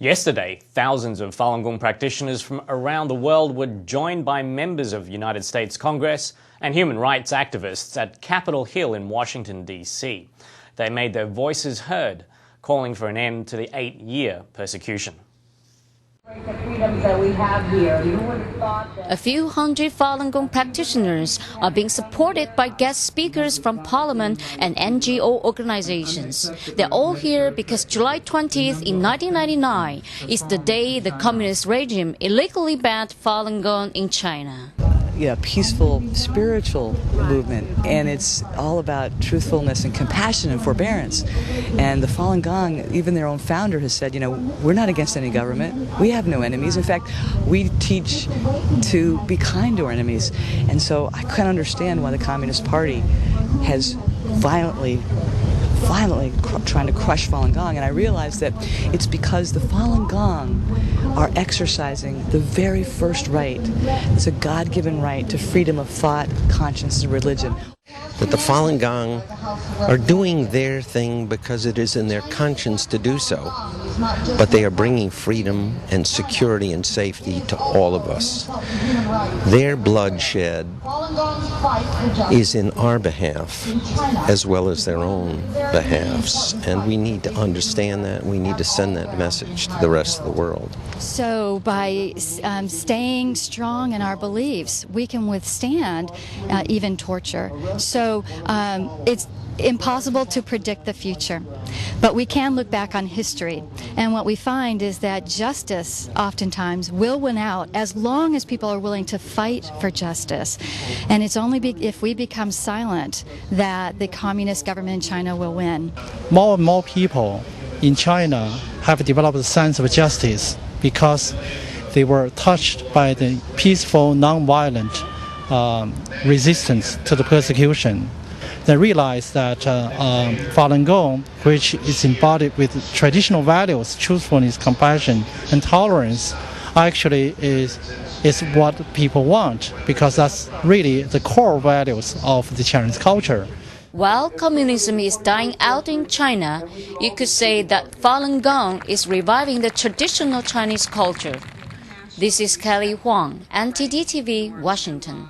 Yesterday, thousands of Falun Gong practitioners from around the world were joined by members of United States Congress and human rights activists at Capitol Hill in Washington, D.C. They made their voices heard, calling for an end to the 8-year persecution. A few hundred Falun Gong practitioners are being supported by guest speakers from Parliament and NGO organizations. They're all here because July 20th in 1999 is the day the communist regime illegally banned Falun Gong in China. Peaceful spiritual movement, and it's all about truthfulness and compassion and forbearance. And the Falun Gong, even their own founder has said, we're not against any government. We have no enemies. In fact, we teach to be kind to our enemies. And so I can't understand why the Communist Party has violently trying to crush Falun Gong, and I realized that it's because the Falun Gong are exercising the very first right. It's a God-given right to freedom of thought, conscience, and religion. That the Falun Gong are doing their thing because it is in their conscience to do so, but they are bringing freedom and security and safety to all of us. Their bloodshed is in our behalf as well as their own behalves, and we need to understand that. We need to send that message to the rest of the world. So by staying strong in our beliefs, we can withstand even torture. So it's impossible to predict the future, but we can look back on history, and what we find is that justice oftentimes will win out as long as people are willing to fight for justice. And it's only if we become silent that the communist government in China will win. More and more people in China have developed a sense of justice because they were touched by the peaceful, non-violent resistance to the persecution. They realize that Falun Gong, which is embodied with traditional values, truthfulness, compassion, and tolerance, actually is what people want, because that's really the core values of the Chinese culture. While communism is dying out in China, you could say that Falun Gong is reviving the traditional Chinese culture. This is Kelly Huang, NTD TV, Washington.